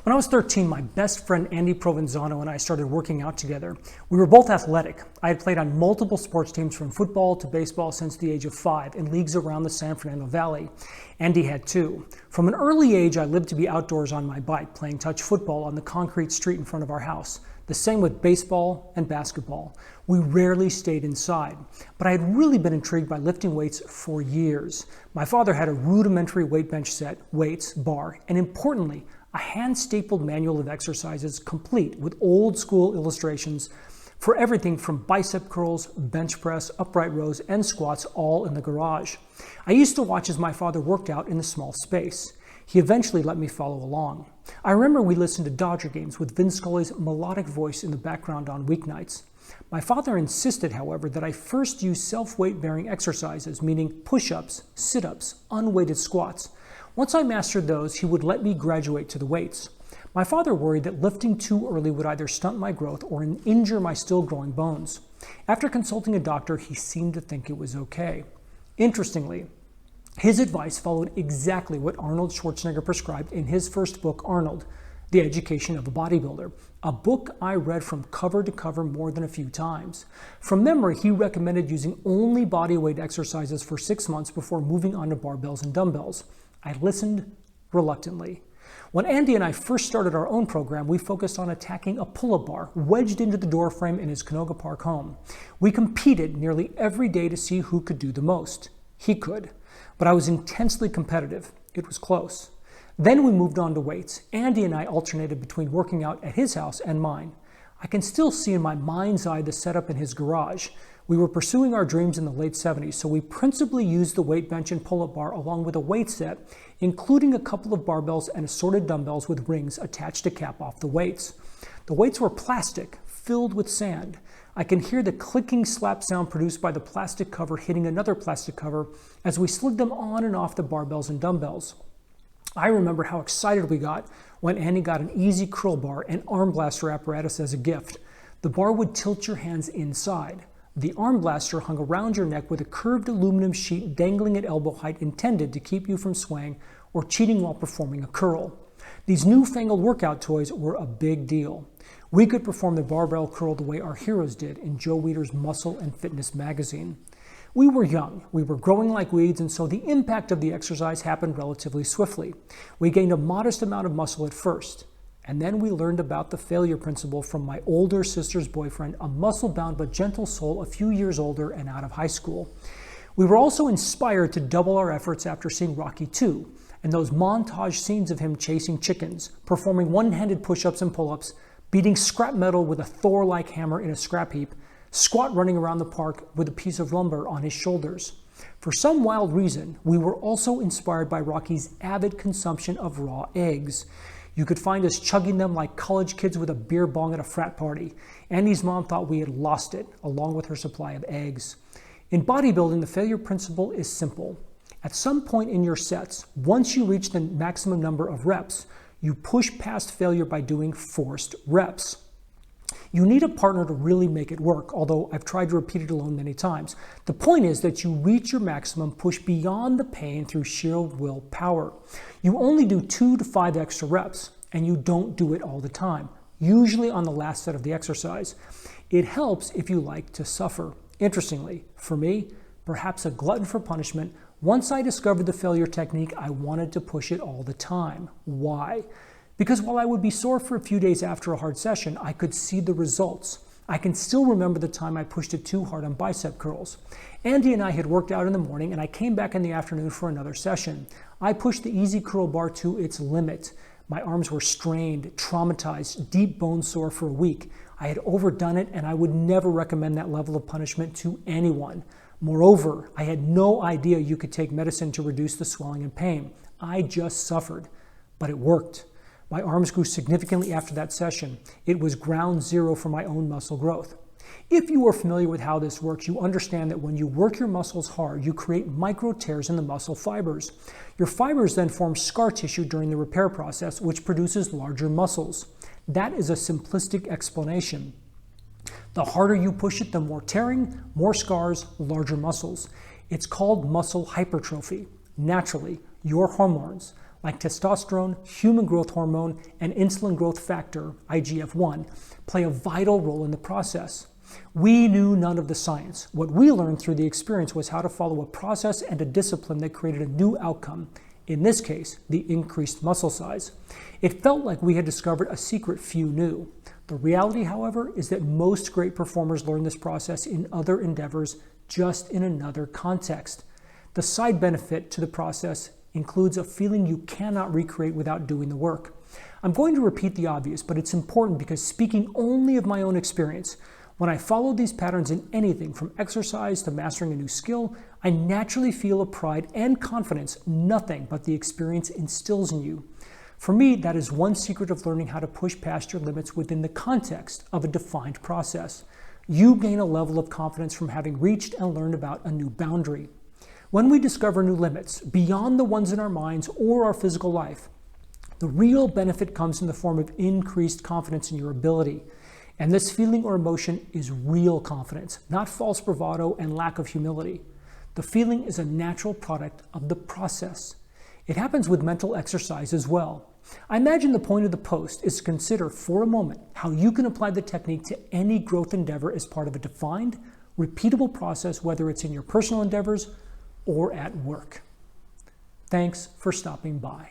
When I was 13, my best friend Andy Provenzano and I started working out together. We were both athletic. I had played on multiple sports teams from football to baseball since the age of 5 in leagues around the San Fernando Valley. Andy had too. From an early age, I lived to be outdoors on my bike, playing touch football on the concrete street in front of our house. The same with baseball and basketball. We rarely stayed inside, but I had really been intrigued by lifting weights for years. My father had a rudimentary weight bench set, weights, bar, and importantly, a hand-stapled manual of exercises complete with old-school illustrations for everything from bicep curls, bench press, upright rows, and squats, all in the garage. I used to watch as my father worked out in the small space. He eventually let me follow along. I remember we listened to Dodger games with Vin Scully's melodic voice in the background on weeknights. My father insisted, however, that I first use self-weight-bearing exercises, meaning push-ups, sit-ups, unweighted squats. Once I mastered those, he would let me graduate to the weights. My father worried that lifting too early would either stunt my growth or injure my still growing bones. After consulting a doctor, he seemed to think it was okay. Interestingly, his advice followed exactly what Arnold Schwarzenegger prescribed in his first book, Arnold, The Education of a Bodybuilder, a book I read from cover to cover more than a few times. From memory, he recommended using only bodyweight exercises for 6 months before moving on to barbells and dumbbells. I listened reluctantly. When Andy and I first started our own program, we focused on attacking a pull-up bar wedged into the doorframe in his Canoga Park home. We competed nearly every day to see who could do the most. He could, but I was intensely competitive. It was close. Then we moved on to weights. Andy and I alternated between working out at his house and mine. I can still see in my mind's eye the setup in his garage. We were pursuing our dreams in the late 70s, so we principally used the weight bench and pull-up bar along with a weight set, including a couple of barbells and assorted dumbbells with rings attached to cap off the weights. The weights were plastic, filled with sand. I can hear the clicking slap sound produced by the plastic cover hitting another plastic cover as we slid them on and off the barbells and dumbbells. I remember how excited we got when Andy got an easy curl bar and arm blaster apparatus as a gift. The bar would tilt your hands inside. The arm blaster hung around your neck with a curved aluminum sheet dangling at elbow height intended to keep you from swaying or cheating while performing a curl. These newfangled workout toys were a big deal. We could perform the barbell curl the way our heroes did in Joe Weider's Muscle and Fitness magazine. We were young, we were growing like weeds, and so the impact of the exercise happened relatively swiftly. We gained a modest amount of muscle at first. And then we learned about the failure principle from my older sister's boyfriend, a muscle-bound but gentle soul a few years older and out of high school. We were also inspired to double our efforts after seeing Rocky II and those montage scenes of him chasing chickens, performing one-handed push-ups and pull-ups, beating scrap metal with a Thor-like hammer in a scrap heap, squat running around the park with a piece of lumber on his shoulders. For some wild reason, we were also inspired by Rocky's avid consumption of raw eggs. You could find us chugging them like college kids with a beer bong at a frat party. Andy's mom thought we had lost it, along with her supply of eggs. In bodybuilding, the failure principle is simple. At some point in your sets, once you reach the maximum number of reps, you push past failure by doing forced reps. You need a partner to really make it work, although I've tried to repeat it alone many times. The point is that you reach your maximum, push beyond the pain through sheer willpower. You only do 2 to 5 extra reps, and you don't do it all the time, usually on the last set of the exercise. It helps if you like to suffer. Interestingly, for me, perhaps a glutton for punishment, once I discovered the failure technique, I wanted to push it all the time. Why? Because while I would be sore for a few days after a hard session, I could see the results. I can still remember the time I pushed it too hard on bicep curls. Andy and I had worked out in the morning, and I came back in the afternoon for another session. I pushed the easy curl bar to its limit. My arms were strained, traumatized, deep bone sore for a week. I had overdone it, and I would never recommend that level of punishment to anyone. Moreover, I had no idea you could take medicine to reduce the swelling and pain. I just suffered, but it worked. My arms grew significantly after that session. It was ground zero for my own muscle growth. If you are familiar with how this works, you understand that when you work your muscles hard, you create micro tears in the muscle fibers. Your fibers then form scar tissue during the repair process, which produces larger muscles. That is a simplistic explanation. The harder you push it, the more tearing, more scars, larger muscles. It's called muscle hypertrophy. Naturally, your hormones, like testosterone, human growth hormone, and insulin growth factor, IGF-1, play a vital role in the process. We knew none of the science. What we learned through the experience was how to follow a process and a discipline that created a new outcome. In this case, the increased muscle size. It felt like we had discovered a secret few knew. The reality, however, is that most great performers learn this process in other endeavors, just in another context. The side benefit to the process includes a feeling you cannot recreate without doing the work. I'm going to repeat the obvious, but it's important because speaking only of my own experience, when I follow these patterns in anything from exercise to mastering a new skill, I naturally feel a pride and confidence nothing but the experience instills in you. For me, that is one secret of learning how to push past your limits within the context of a defined process. You gain a level of confidence from having reached and learned about a new boundary. When we discover new limits, beyond the ones in our minds or our physical life, the real benefit comes in the form of increased confidence in your ability. And this feeling or emotion is real confidence, not false bravado and lack of humility. The feeling is a natural product of the process. It happens with mental exercise as well. I imagine the point of the post is to consider for a moment how you can apply the technique to any growth endeavor as part of a defined, repeatable process, whether it's in your personal endeavors or at work. Thanks for stopping by.